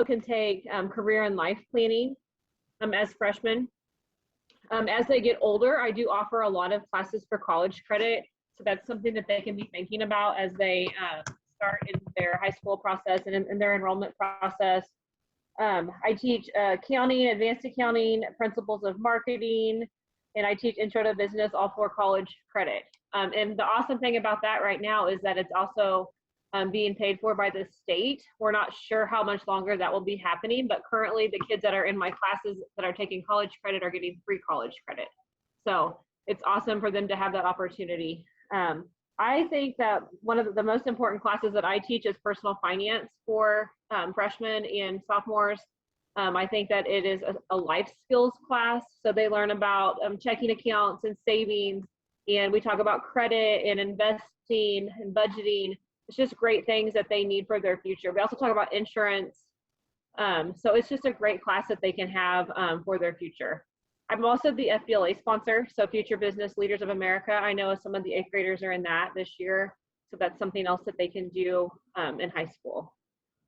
can take career and life planning as freshmen. As they get older, I do offer a lot of classes for college credit. So that's something that they can be thinking about as they start in their high school process and in their enrollment process. I teach accounting, advanced accounting, principles of marketing, and I teach intro to business, all for college credit. And the awesome thing about that right now is that it's also being paid for by the state. We're not sure how much longer that will be happening, but currently the kids that are in my classes that are taking college credit are getting free college credit. So it's awesome for them to have that opportunity. I think that one of the most important classes that I teach is personal finance for freshmen and sophomores. I think that it is a life skills class. So they learn about checking accounts and savings, and we talk about credit and investing and budgeting. It's just great things that they need for their future. We also talk about insurance. So it's just a great class that they can have for their future. I'm also the FBLA sponsor, so Future Business Leaders of America. I know some of the 8th graders are in that this year, so that's something else that they can do in high school.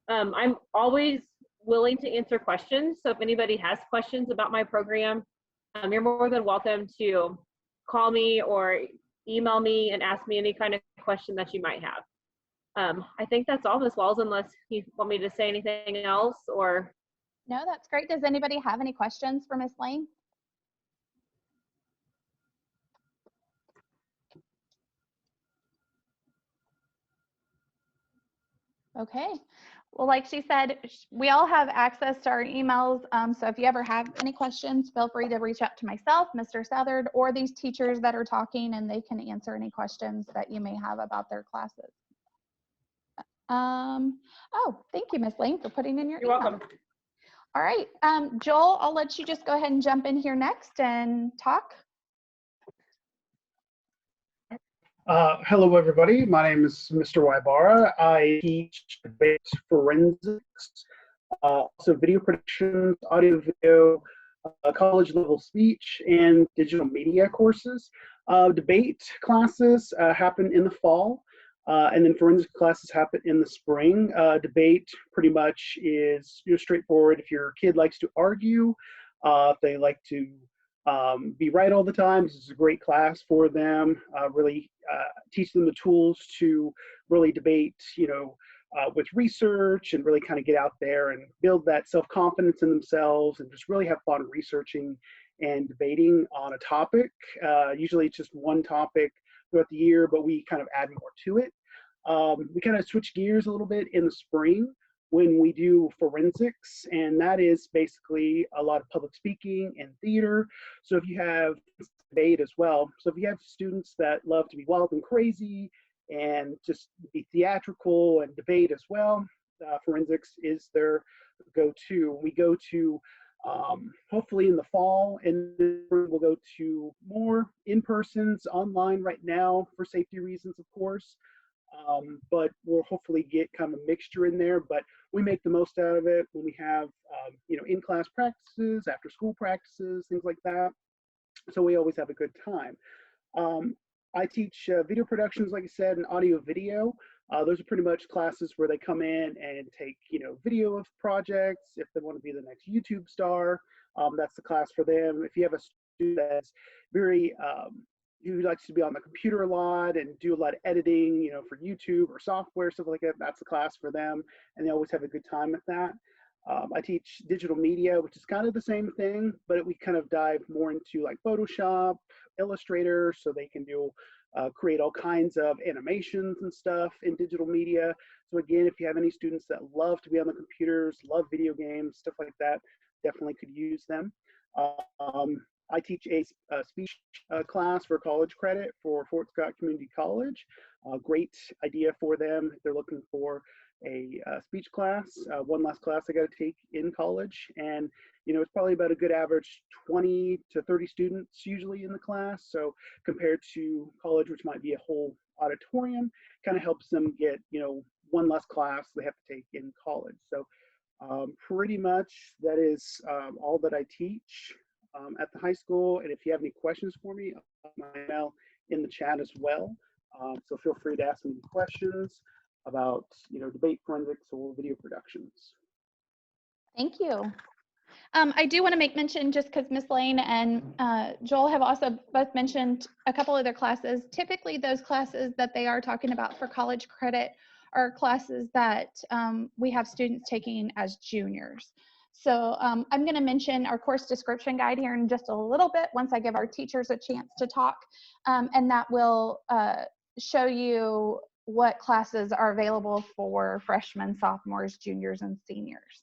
I'm always willing to answer questions, so if anybody has questions about my program, you're more than welcome to call me or email me and ask me any kind of question that you might have. I think that's all, Ms. Walls, unless you want me to say anything else or. No, that's great. Does anybody have any questions for Ms. Lane? Okay. Well, like she said, we all have access to our emails. So if you ever have any questions, feel free to reach out to myself, Mr. Southard, or these teachers that are talking, and they can answer any questions that you may have about their classes. Oh, thank you, Ms. Lane, for putting in your email. You're welcome. All right, Joel, I'll let you just go ahead and jump in here next and talk. Hello, everybody. My name is Mr. Wybara. I teach debate forensics, also video production, audio, video, college level speech, and digital media courses. Debate classes happen in the fall, and then forensic classes happen in the spring. Debate pretty much is straightforward. If your kid likes to argue, if they like to be right all the time, this is a great class for them. Really teach them the tools to really debate, with research and really kind of get out there and build that self-confidence in themselves and just really have fun researching and debating on a topic. Usually it's just one topic throughout the year, but we kind of add more to it. We kind of switch gears a little bit in the spring when we do forensics, and that is basically a lot of public speaking and theater. So if you have debate as well, so if you have students that love to be wild and crazy and just be theatrical and debate as well, forensics is their go-to. We go to hopefully in the fall, and we'll go to more in-persons, online right now for safety reasons, of course. But we'll hopefully get kind of a mixture in there, but we make the most out of it when we have, in-class practices, after school practices, things like that. So we always have a good time. I teach video productions, like I said, and audio video. Those are pretty much classes where they come in and take, video of projects. If they want to be the next YouTube star, that's the class for them. If you have a student that's very, who likes to be on the computer a lot and do a lot of editing, for YouTube or software, stuff like that, that's the class for them, and they always have a good time with that. I teach digital media, which is kind of the same thing, but we kind of dive more into like Photoshop, Illustrator, so they can do create all kinds of animations and stuff in digital media. So again, if you have any students that love to be on the computers, love video games, stuff like that, definitely could use them. I teach a speech class for college credit for Fort Scott Community College. Great idea for them if they're looking for a speech class. One last class I got to take in college, and it's probably about a good average 20 to 30 students usually in the class. So compared to college, which might be a whole auditorium, kind of helps them get one less class they have to take in college. So pretty much that is all that I teach at the high school. And if you have any questions for me, I'll put my email in the chat as well. So feel free to ask me questions about debate forensics or video productions. Thank you. I do want to make mention, just because Ms. Lane and Joel have also both mentioned a couple of their classes. Typically, those classes that they are talking about for college credit are classes that we have students taking as juniors. So I'm going to mention our course description guide here in just a little bit once I give our teachers a chance to talk, and that will show you what classes are available for freshmen, sophomores, juniors, and seniors.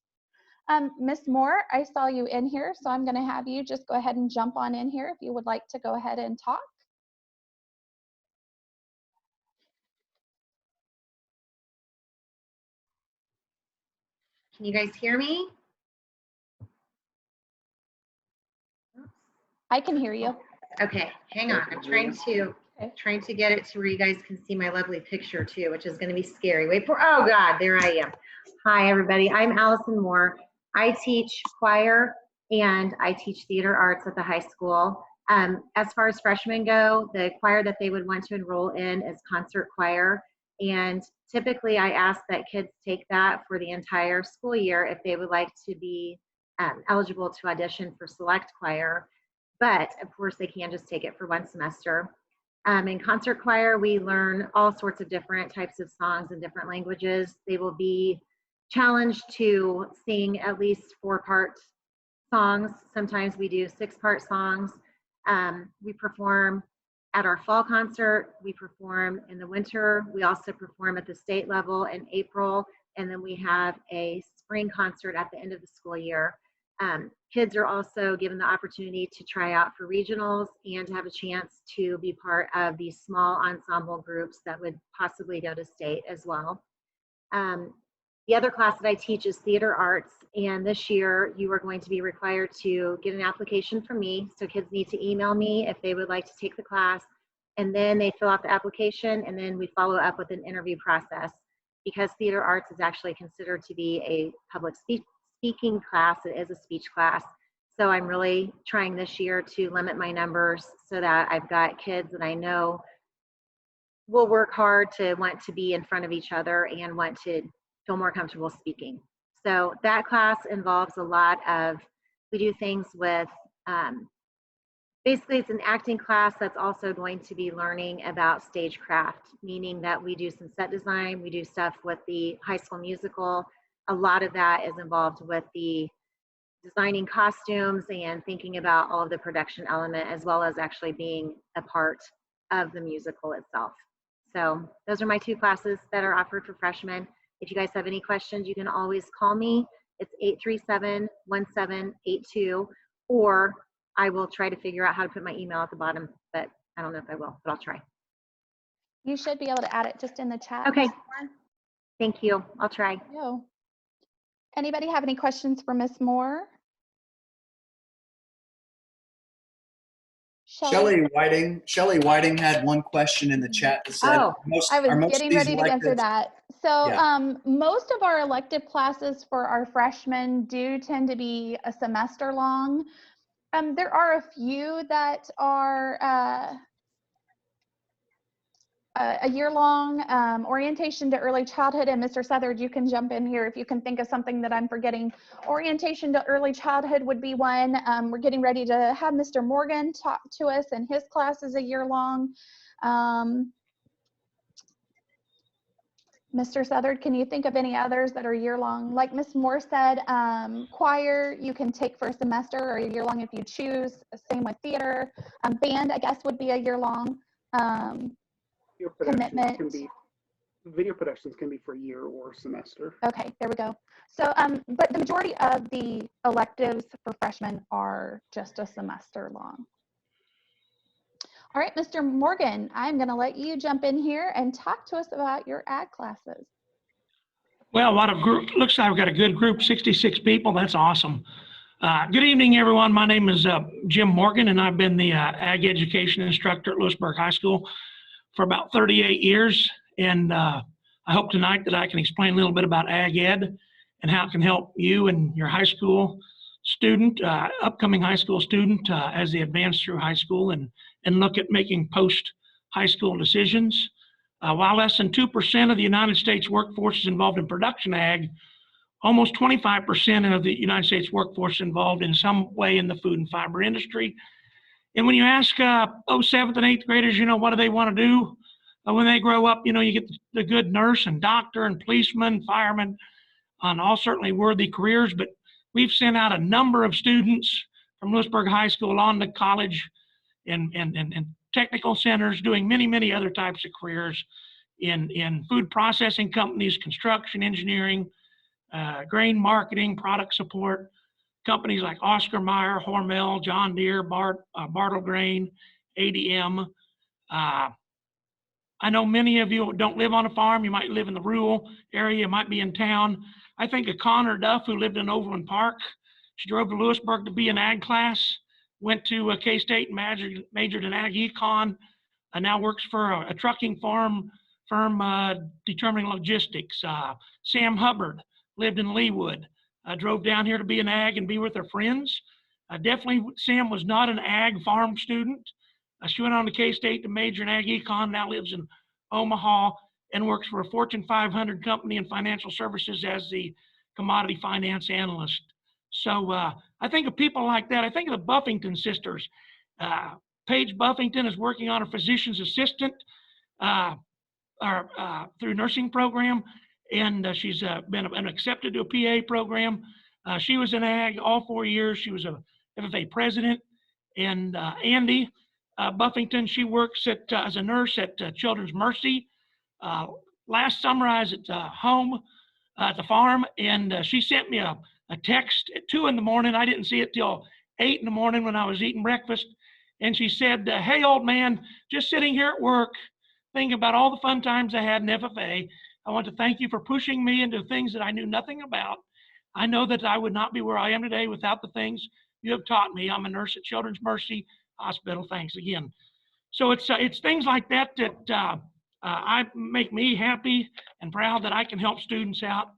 Ms. Moore, I saw you in here, so I'm going to have you just go ahead and jump on in here if you would like to go ahead and talk. Can you guys hear me? I can hear you. Okay, hang on. I'm trying to get it to where you guys can see my lovely picture too, which is going to be scary. Wait for, oh God, there I am. Hi, everybody. I'm Allison Moore. I teach choir and I teach theater arts at the high school. As far as freshmen go, the choir that they would want to enroll in is concert choir. And typically I ask that kids take that for the entire school year if they would like to be eligible to audition for select choir. But of course they can just take it for one semester. In concert choir, we learn all sorts of different types of songs in different languages. They will be challenged to sing at least 4-part songs. Sometimes we do 6-part songs. We perform at our fall concert. We perform in the winter. We also perform at the state level in April. And then we have a spring concert at the end of the school year. Kids are also given the opportunity to try out for regionals and to have a chance to be part of these small ensemble groups that would possibly go to state as well. The other class that I teach is theater arts, and this year you are going to be required to get an application from me. So kids need to email me if they would like to take the class, and then they fill out the application, and then we follow up with an interview process. Because theater arts is actually considered to be a public speaking class, it is a speech class. So I'm really trying this year to limit my numbers so that I've got kids that I know will work hard to want to be in front of each other and want to feel more comfortable speaking. So that class involves a lot of, we do things with, basically it's an acting class that's also going to be learning about stagecraft, meaning that we do some set design, we do stuff with the High School Musical. A lot of that is involved with the designing costumes and thinking about all of the production element, as well as actually being a part of the musical itself. So those are my 2 classes that are offered for freshmen. If you guys have any questions, you can always call me. It's 837-1782, or I will try to figure out how to put my email at the bottom, but I don't know if I will, but I'll try. You should be able to add it just in the chat. Okay. Thank you. I'll try. No. Anybody have any questions for Ms. Moore? Shelley Whiting had one question in the chat that said, Oh, I was getting ready to answer that. So Yeah. Most of our elective classes for our freshmen do tend to be a semester long. There are a few that are a year-long. Orientation to early childhood, and Mr. Southard, you can jump in here if you can think of something that I'm forgetting. Orientation to early childhood would be one. We're getting ready to have Mr. Morgan talk to us, and his class is a year-long. Mr. Southard, can you think of any others that are year-long? Like Ms. Moore said, choir you can take for a semester or a year-long if you choose. Same with theater. Band, I guess, would be a year-long. Commitment. Video productions can be for a year or semester. Okay, there we go. So, but the majority of the electives for freshmen are just a semester long. All right, Mr. Morgan, I'm going to let you jump in here and talk to us about your ag classes. Well, what a group. Looks like I've got a good group, 66 people. That's awesome. Good evening, everyone. My name is Jim Morgan, and I've been the ag education instructor at Lewisburg High School for about 38 years. And I hope tonight that I can explain a little bit about ag ed and how it can help you and your high school student, upcoming high school student, as they advance through high school and look at making post-high school decisions. While less than 2% of the United States workforce is involved in production ag, almost 25% of the United States workforce involved in some way in the food and fiber industry. And when you ask 7th and 8th graders, what do they want to do when they grow up? You get the good nurse and doctor and policeman, fireman, and all certainly worthy careers. But we've sent out a number of students from Lewisburg High School on to college and technical centers, doing many, many other types of careers in food processing companies, construction, engineering, grain marketing, product support, companies like Oscar Mayer, Hormel, John Deere, Bartle Grain, ADM. I know many of you don't live on a farm. You might live in the rural area. You might be in town. I think of Connor Duff, who lived in Overland Park. She drove to Lewisburg to be in ag class, went to K-State and majored in ag econ, and now works for a trucking firm determining logistics. Sam Hubbard lived in Leawood, drove down here to be an ag and be with her friends. Definitely, Sam was not an ag farm student. She went on to K-State to major in ag econ, now lives in Omaha and works for a Fortune 500 company in financial services as the commodity finance analyst. So I think of people like that. I think of the Buffington sisters. Paige Buffington is working on a physician's assistant through nursing program, and she's been accepted to a PA program. She was in ag all 4 years. She was a FFA president. And Andy Buffington, she works as a nurse at Children's Mercy. Last summer, I was at home at the farm, and she sent me a text at 2 in the morning. I didn't see it till 8 in the morning when I was eating breakfast. And she said, hey, old man, just sitting here at work, thinking about all the fun times I had in FFA. I want to thank you for pushing me into things that I knew nothing about. I know that I would not be where I am today without the things you have taught me. I'm a nurse at Children's Mercy Hospital. Thanks again. So it's things like that that I make me happy and proud that I can help students out.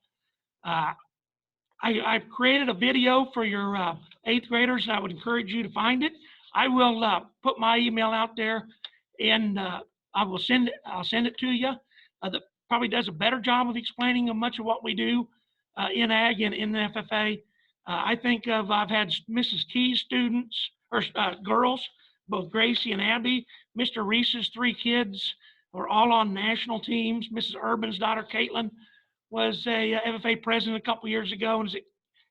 I've created a video for your 8th graders, and I would encourage you to find it. I will put my email out there, and I'll send it to you. That probably does a better job of explaining much of what we do in ag and in the FFA. I think I've had Mrs. Key's students, or girls, both Gracie and Abby. Mr. Reese's 3 kids were all on national teams. Mrs. Urban's daughter, Caitlin, was a FFA president a couple years ago and is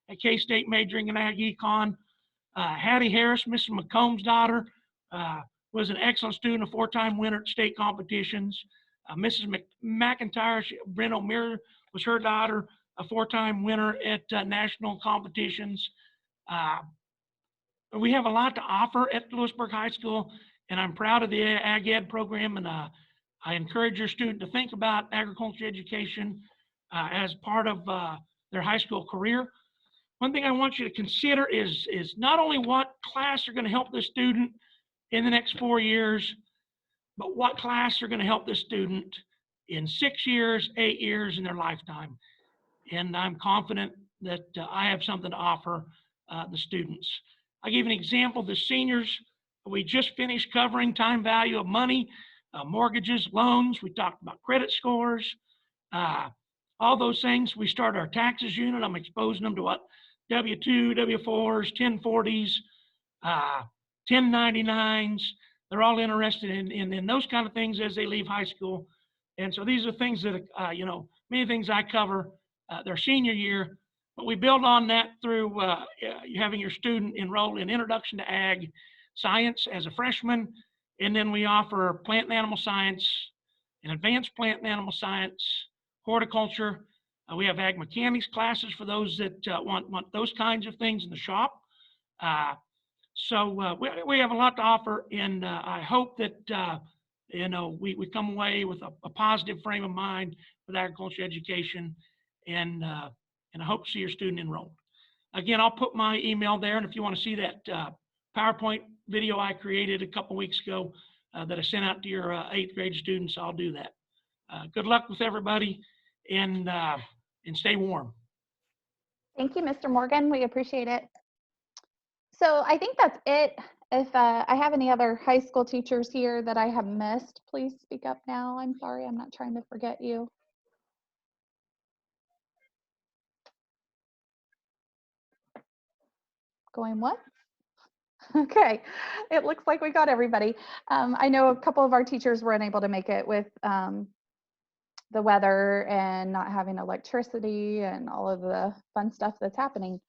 at K-State majoring in ag econ. Hattie Harris, Mrs. McComb's daughter, was an excellent student, a 4-time winner at state competitions. Mrs. McIntyre, Brent O'Meara was her daughter, a 4-time winner at national competitions. We have a lot to offer at Lewisburg High School, and I'm proud of the Ag Ed program, and I encourage your student to think about agriculture education as part of their high school career. One thing I want you to consider is not only what class are going to help the student in the next 4 years, but what class are going to help the student in 6 years, 8 years in their lifetime. And I'm confident that I have something to offer the students. I'll give an example. The seniors, we just finished covering time value of money, mortgages, loans. We talked about credit scores, all those things. We started our taxes unit. I'm exposing them to what W-2, W-4s, 1040s, 1099s. They're all interested in those kind of things as they leave high school. And so these are things that, many things I cover their senior year, but we build on that through having your student enroll in Introduction to Ag Science as a freshman. And then we offer plant and animal science and advanced plant and animal science, horticulture. We have ag mechanics classes for those that want those kinds of things in the shop. So we have a lot to offer, and I hope that we come away with a positive frame of mind with agriculture education, and I hope to see your student enrolled. Again, I'll put my email there, and if you want to see that PowerPoint video I created a couple weeks ago that I sent out to your 8th grade students, I'll do that. Good luck with everybody, and stay warm. Thank you, Mr. Morgan. We appreciate it. So I think that's it. If I have any other high school teachers here that I have missed, please speak up now. I'm sorry, I'm not trying to forget you. Going what? Okay, it looks like we got everybody. I know a couple of our teachers were unable to make it with the weather and not having electricity and all of the fun stuff that's happening.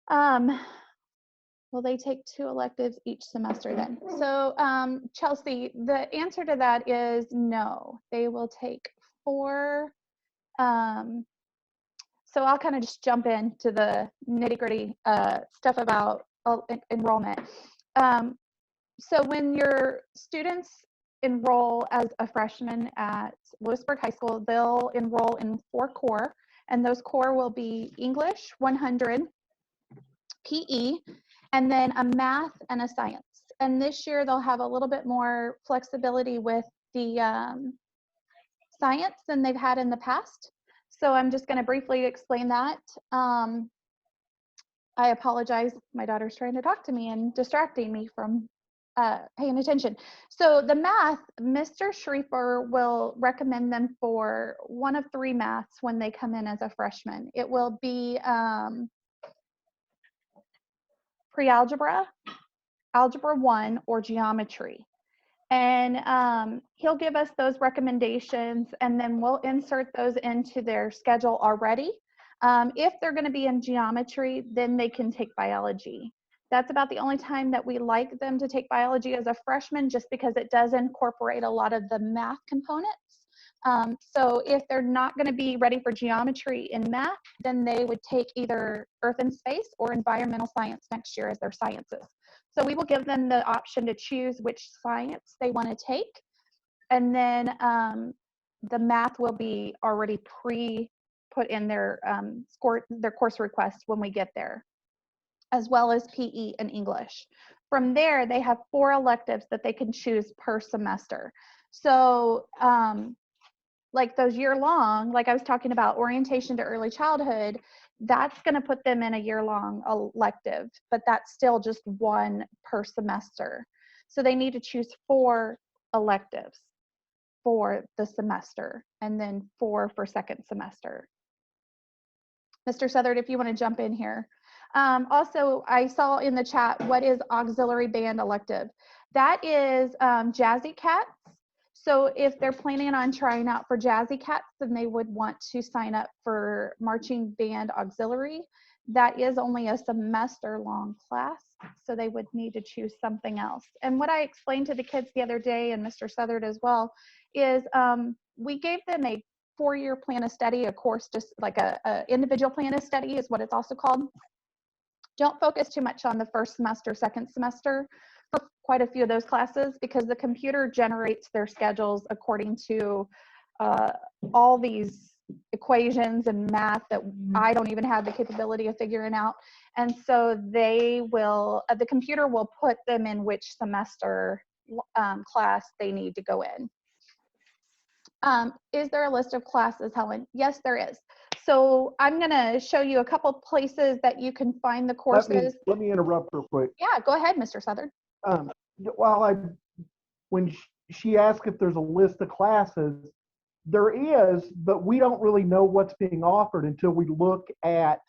Will they take 2 electives each semester then? So Chelsea, the answer to that is no. They will take 4. So I'll kind of just jump into the nitty-gritty stuff about enrollment. So when your students enroll as a freshman at Lewisburg High School, they'll enroll in 4 core, and those core will be English 100, PE, and then a math and a science. And this year they'll have a little bit more flexibility with the science than they've had in the past. So I'm just going to briefly explain that. I apologize. My daughter's trying to talk to me and distracting me from paying attention. So the math, Mr. Schrieffer will recommend them for one of 3 maths when they come in as a freshman. It will be pre-algebra, algebra 1, or geometry. And he'll give us those recommendations, and then we'll insert those into their schedule already. If they're going to be in geometry, then they can take biology. That's about the only time that we like them to take biology as a freshman, just because it does incorporate a lot of the math components. So if they're not going to be ready for geometry in math, then they would take either earth and space or environmental science next year as their sciences. So we will give them the option to choose which science they want to take. And then the math will be already put in their course request when we get there, as well as PE and English. From there, they have 4 electives that they can choose per semester. So like those year-long, like I was talking about, orientation to early childhood, that's going to put them in a year-long elective, but that's still just 1 per semester. So they need to choose 4 electives for the semester, and then 4 for second semester. Mr. Southard, if you want to jump in here. Also, I saw in the chat, what is auxiliary band elective? That is Jazzy Cats. So if they're planning on trying out for Jazzy Cats, then they would want to sign up for marching band auxiliary. That is only a semester-long class, so they would need to choose something else. And what I explained to the kids the other day, and Mr. Southard as well, is we gave them a 4-year plan of study, a course, just like a individual plan of study is what it's also called. Don't focus too much on the first semester, second semester for quite a few of those classes, because the computer generates their schedules according to all these equations and math that I don't even have the capability of figuring out. And so they will, the computer will put them in which semester class they need to go in. Is there a list of classes, Helen? Yes, there is. So I'm going to show you a couple places that you can find the courses. Let me interrupt real quick. Yeah, go ahead, Mr. Southard. When she asked if there's a list of classes, there is, but we don't really know what's being offered until we look at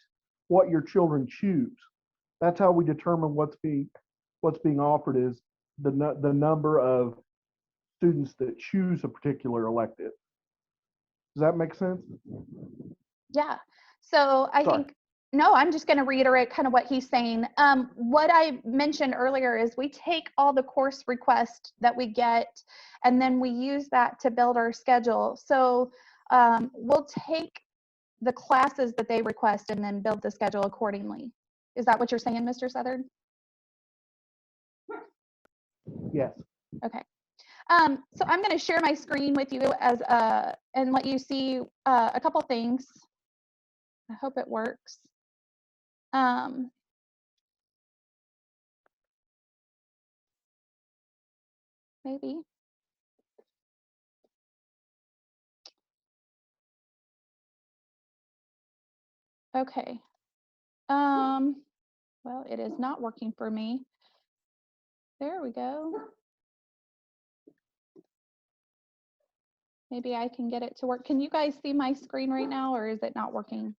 what your children choose. That's how we determine what's being offered, is the number of students that choose a particular elective. Does that make sense? Yeah. So I think, no, I'm just going to reiterate kind of what he's saying. What I mentioned earlier is we take all the course requests that we get, and then we use that to build our schedule. So we'll take the classes that they request and then build the schedule accordingly. Is that what you're saying, Mr. Southard? Yes. Okay. So I'm going to share my screen with you as and let you see a couple things. I hope it works. Maybe. Okay. Well, it is not working for me. There we go. Maybe I can get it to work. Can you guys see my screen right now, or is it not working?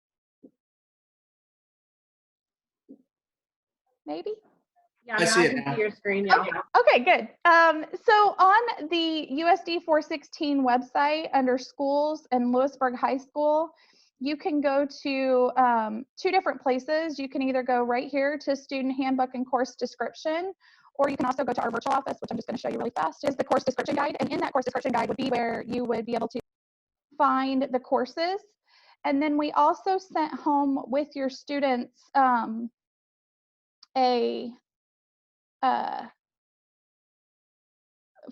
maybe? Yeah, I see now it can now. see your screen now. Okay, good. So on the USD 416 website under schools and Lewisburg High School, you can go to 2 different places. You can either go right here to student handbook and course description, or you can also go to our virtual office, which I'm just going to show you really fast, is the course description guide. And in that course description guide would be where you would be able to find the courses. And then we also sent home with your students a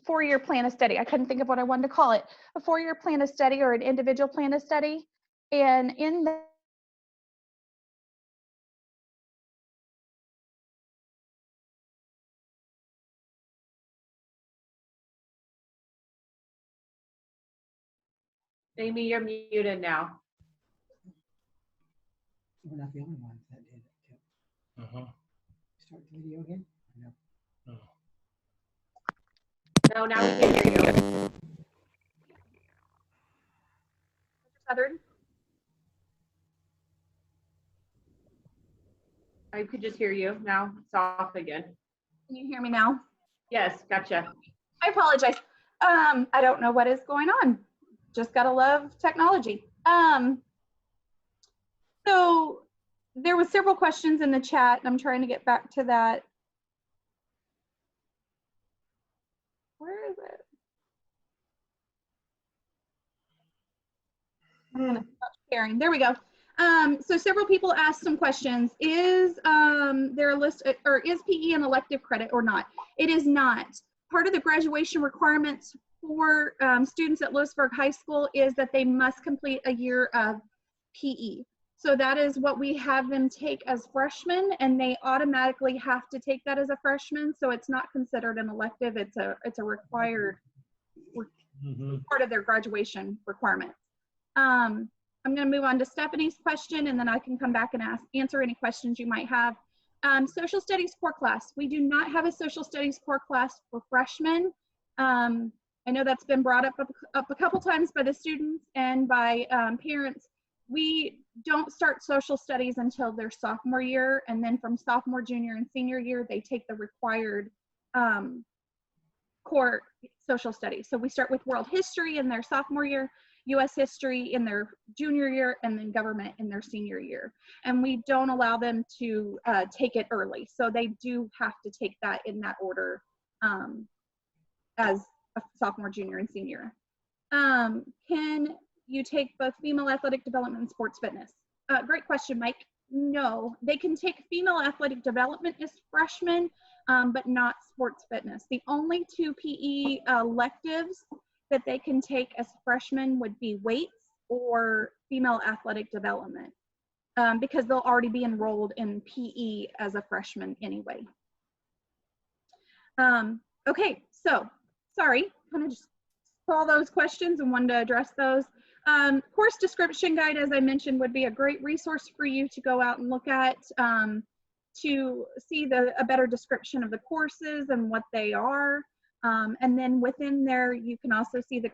4-year plan of study. I couldn't think of what I wanted to call it. A 4-year plan of study or an individual plan of study. And in the Amy, you're muted now. We're not the only ones that did it too. Start the video again? No. No, now we can't hear you. Mr. Southern. I could just hear you. Now it's off again. Can you hear me now? Yes, gotcha. I apologize. I don't know what is going on. Just gotta love technology. So there was several questions in the chat, and I'm trying to get back to that. Where is it? I'm gonna stop sharing. There we go. So several people asked some questions. Is there a list, or is PE an elective credit or not? It is not. Part of the graduation requirements for students at Lewisburg High School is that they must complete a year of PE. So that is what we have them take as freshmen, and they automatically have to take that as a freshman. So it's not considered an elective. It's a required part of their graduation requirements. I'm going to move on to Stephanie's question, and then I can come back and answer any questions you might have. Social studies core class. We do not have a social studies core class for freshmen. I know that's been brought up a couple times by the students and by parents. We don't start social studies until their sophomore year, and then from sophomore, junior, and senior year, they take the required core social studies. So we start with world history in their sophomore year, US history in their junior year, and then government in their senior year. And we don't allow them to take it early. So they do have to take that in that order as a sophomore, junior, and senior. Can you take both female athletic development and sports fitness? Great question, Mike. No, they can take female athletic development as freshmen, but not sports fitness. The only 2 PE electives that they can take as freshmen would be weights or female athletic development, because they'll already be enrolled in PE as a freshman anyway. Okay, so sorry, kind of just saw those questions and wanted to address those. Course description guide, as I mentioned, would be a great resource for you to go out and look at to see a better description of the courses and what they are. And then within there, you can also see the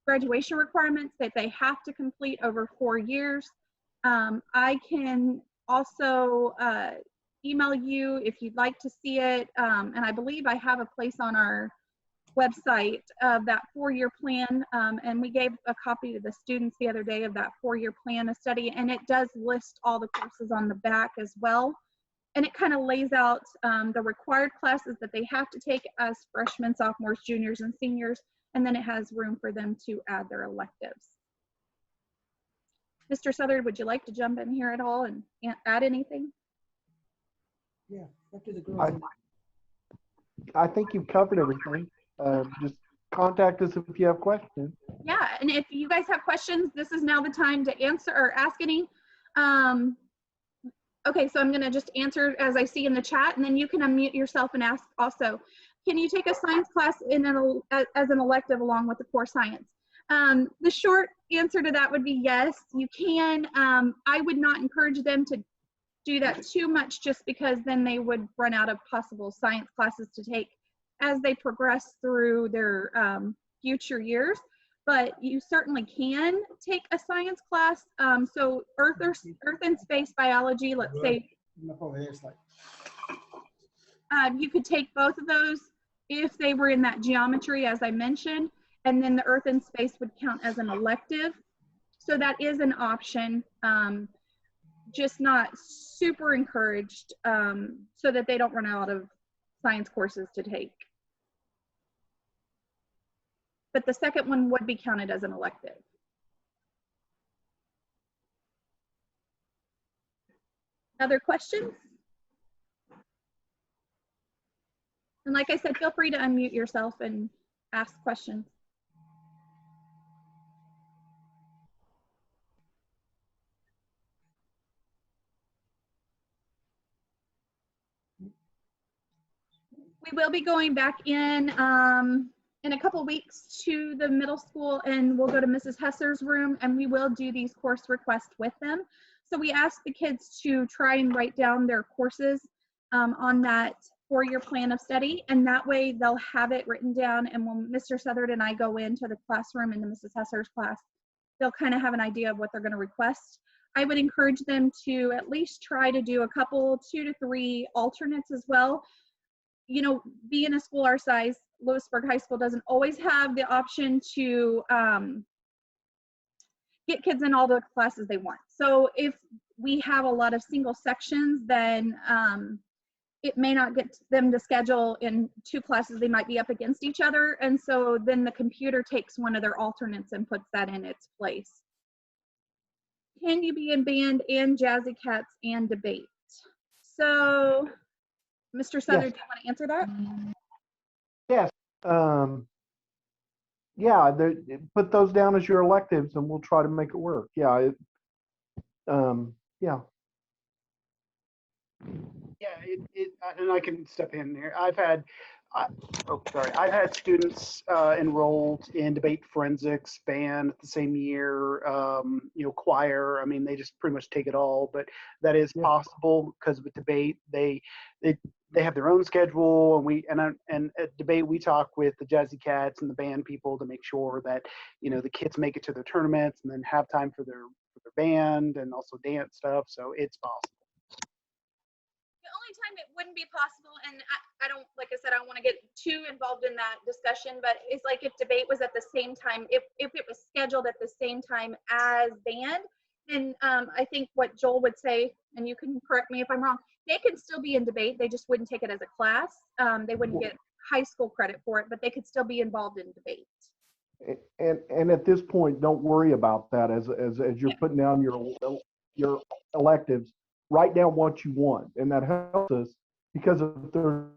graduation requirements that they have to complete over 4 years. I can also email you if you'd like to see it. And I believe I have a place on our website of that 4-year plan. And we gave a copy to the students the other day of that 4-year plan of study. And it does list all the courses on the back as well. And it kind of lays out the required classes that they have to take as freshmen, sophomores, juniors, and seniors. And then it has room for them to add their electives. Mr. Southard, would you like to jump in here at all and add anything? Yeah, after the girls. I think you've covered everything. Just contact us if you have questions. Yeah, and if you guys have questions, this is now the time to answer or ask any. Okay, so I'm going to just answer as I see in the chat, and then you can unmute yourself and ask also. Can you take a science class as an elective along with the core science? The short answer to that would be yes, you can. I would not encourage them to do that too much, just because then they would run out of possible science classes to take as they progress through their future years. But you certainly can take a science class. So earth and space biology, let's say. you could take both of those if they were in that geometry, as I mentioned, and then the earth and space would count as an elective. So that is an option, just not super encouraged, so that they don't run out of science courses to take. But the second one would be counted as an elective. Other questions? And like I said, feel free to unmute yourself and ask questions. We will be going back in a couple weeks to the middle school, and we'll go to Mrs. Hesser's room, and we will do these course requests with them. So we asked the kids to try and write down their courses on that 4-year plan of study, and that way they'll have it written down, and when Mr. Southard and I go into the classroom into Mrs. Hesser's class, they'll kind of have an idea of what they're going to request. I would encourage them to at least try to do a couple, 2 to 3 alternates as well. You know, being a school our size, Lewisburg High School doesn't always have the option to get kids in all the classes they want. So if we have a lot of single sections, then it may not get them to schedule in 2 classes. They might be up against each other. And so then the computer takes one of their alternates and puts that in its place. Can you be in band and Jazzy Cats and debate? So, Mr. Southard, Yes. do you want to answer that? Yes. Yeah, put those down as your electives and we'll try to make it work. Yeah. Yeah. Yeah, and I can step in here. I've had students enrolled in debate, forensics, band the same year, choir. I mean, they just pretty much take it all, but that is possible because with debate, they have their own schedule, and at debate we talk with the Jazzy Cats and the band people to make sure that the kids make it to their tournaments and then have time for their band and also dance stuff. So it's possible. The only time it wouldn't be possible, and I don't, like I said, I don't want to get too involved in that discussion, but it's like if debate was at the same time, if it was scheduled at the same time as band, then I think what Joel would say, and you can correct me if I'm wrong, they could still be in debate. They just wouldn't take it as a class. They wouldn't get high school credit for it, but they could still be involved in debate. And at this point, don't worry about that as you're putting down your electives. Write down what you want, and that helps us because if there's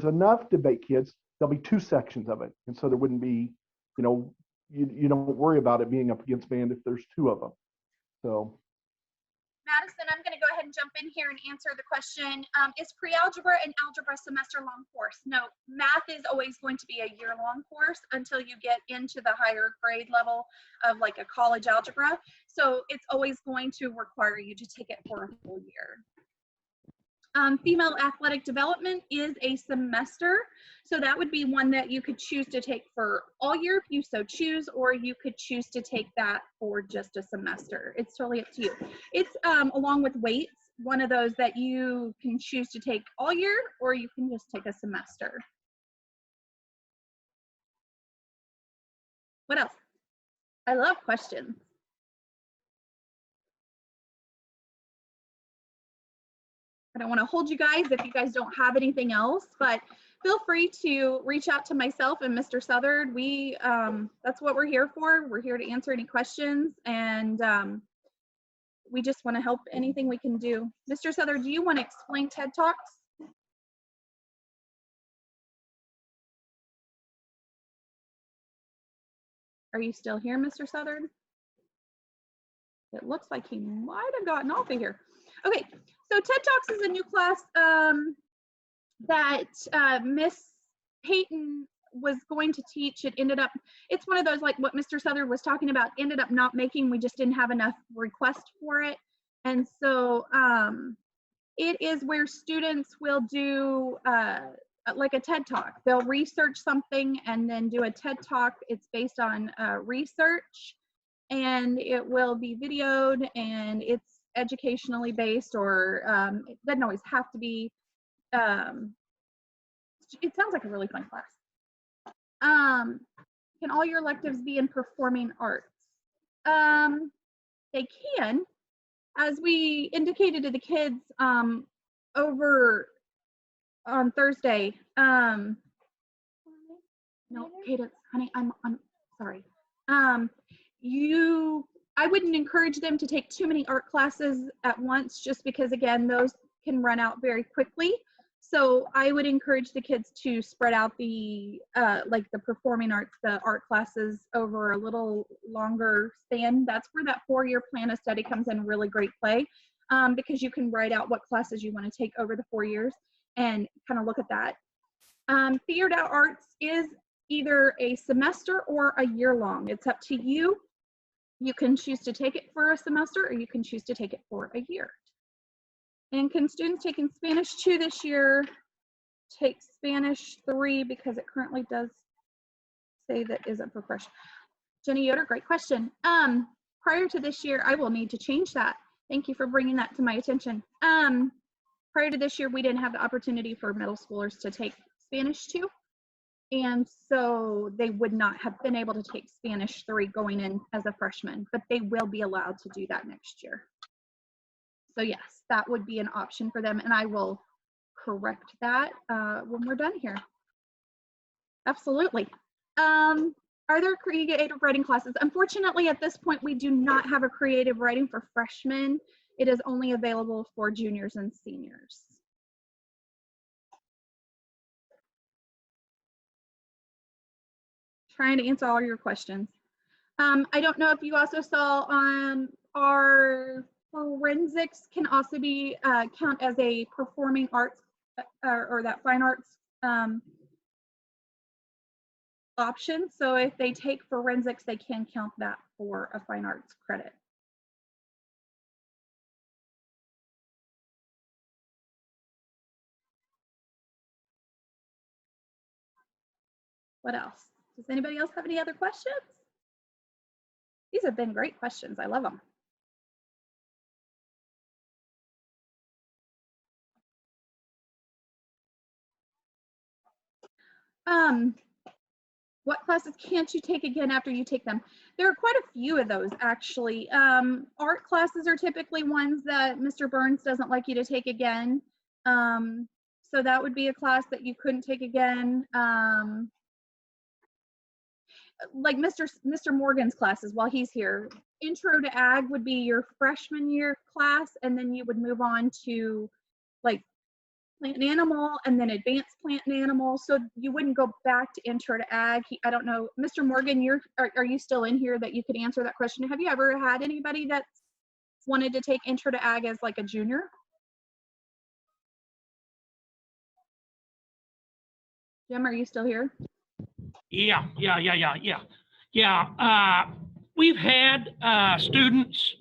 enough debate kids, there'll be 2 sections of it, and so there wouldn't be, you don't worry about it being up against band if there's 2 of them. So, Madison, I'm going to go ahead and jump in here and answer the question. Is pre-algebra and algebra semester-long course? No, math is always going to be a year-long course until you get into the higher grade level of like a college algebra. So it's always going to require you to take it for a full year. Female athletic development is a semester. So that would be one that you could choose to take for all year if you so choose, or you could choose to take that for just a semester. It's totally up to you. It's along with weights, one of those that you can choose to take all year, or you can just take a semester. What else? I love questions. I don't want to hold you guys if you guys don't have anything else, but feel free to reach out to myself and Mr. Southard. We, that's what we're here for. We're here to answer any questions, and we just want to help anything we can do. Mr. Southard, do you want to explain TED Talks? Are you still here, Mr. Southard? It looks like he might have gotten off of here. Okay, so TED Talks is a new class that Miss Payton was going to teach. It ended up, it's one of those like what Mr. Southard was talking about, ended up not making. We just didn't have enough requests for it. And so it is where students will do like a TED Talk. They'll research something and then do a TED Talk. It's based on research, and it will be videoed, and it's educationally based, or it doesn't always have to be. it sounds like a really fun class. Can all your electives be in performing arts? They can, as we indicated to the kids over on Thursday. No, Cadence, honey, I'm sorry. I wouldn't encourage them to take too many art classes at once, just because again, those can run out very quickly. So I would encourage the kids to spread out the like the performing arts, the art classes over a little longer span. That's where that 4-year plan of study comes in really great play, because you can write out what classes you want to take over the 4 years and kind of look at that. Theater arts is either a semester or a year long. It's up to you. You can choose to take it for a semester or you can choose to take it for a year. And can students taking Spanish 2 this year take Spanish 3, because it currently does say that isn't for fresh. Jenny Yoder, great question. Prior to this year, I will need to change that. Thank you for bringing that to my attention. Prior to this year, we didn't have the opportunity for middle schoolers to take Spanish 2. And so they would not have been able to take Spanish 3 going in as a freshman, but they will be allowed to do that next year. So yes, that would be an option for them, and I will correct that when we're done here. Absolutely. Are there creative writing classes? Unfortunately, at this point, we do not have a creative writing for freshmen. It is only available for juniors and seniors. Trying to answer all your questions. I don't know if you also saw our forensics can also be count as a performing arts or that fine arts option. So if they take forensics, they can count that for a fine arts credit. What else? Does anybody else have any other questions? These have been great questions. I love them. What classes can't you take again after you take them? There are quite a few of those, actually. Art classes are typically ones that Mr. Burns doesn't like you to take again. So that would be a class that you couldn't take again. Like Mr. Morgan's classes while he's here. Intro to Ag would be your freshman year class, and then you would move on to like plant and animal, and then advanced plant and animal. So you wouldn't go back to intro to ag. I don't know, Mr. Morgan, are you still in here that you could answer that question? Have you ever had anybody that's wanted to take intro to ag as like a junior? Jim, are you still here? Yeah. We've had students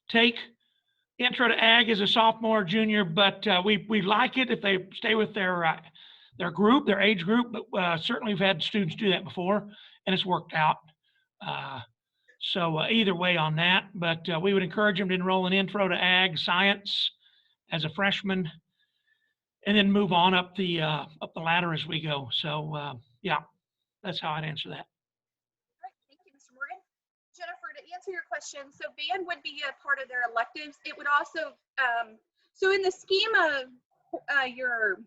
take intro to ag as a sophomore, junior, but we like it if they stay with their group, their age group. But certainly we've had students do that before, and it's worked out. So either way on that, but we would encourage them to enroll in intro to ag science as a freshman, and then move on up the ladder as we go. So yeah, that's how I'd answer that. Great, thank you, Mr. Morgan. Jennifer, to answer your question, so band would be a part of their electives. It would also, so in the scheme of your,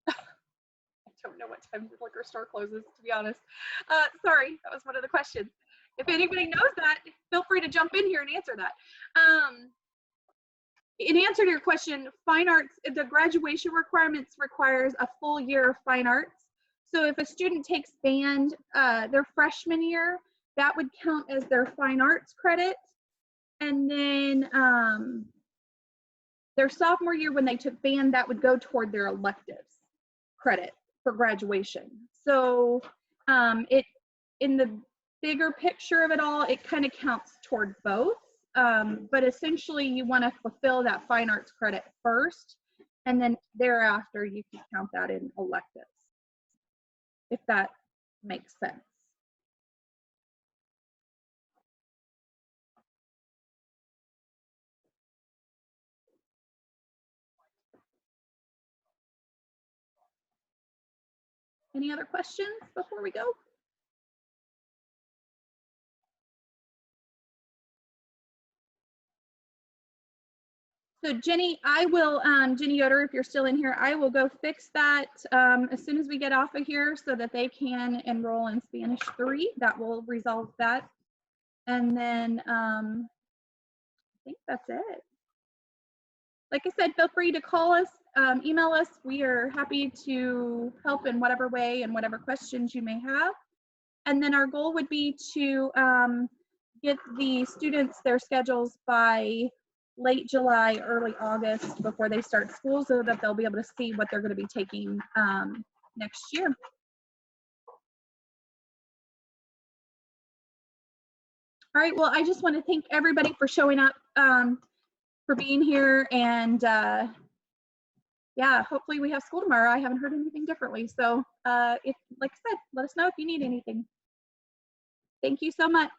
I don't know what time the liquor store closes, to be honest. Sorry, that was one of the questions. If anybody knows that, feel free to jump in here and answer that. In answer to your question, fine arts, the graduation requirements requires a full year of fine arts. So if a student takes band their freshman year, that would count as their fine arts credit. And then their sophomore year, when they took band, that would go toward their electives credit for graduation. So in the bigger picture of it all, it kind of counts toward both. But essentially you want to fulfill that fine arts credit first, and then thereafter you can count that in electives, if that makes sense. Any other questions before we go? So Jenny, I will, Jenny Yoder, if you're still in here, I will go fix that as soon as we get off of here so that they can enroll in Spanish 3. That will resolve that. And then I think that's it. Like I said, feel free to call us, email us. We are happy to help in whatever way and whatever questions you may have. And then our goal would be to get the students their schedules by late July, early August before they start school so that they'll be able to see what they're going to be taking next year. All right, well, I just want to thank everybody for showing up, for being here, and yeah, hopefully we have school tomorrow. I haven't heard anything differently. So if, like I said, let us know if you need anything. Thank you so much.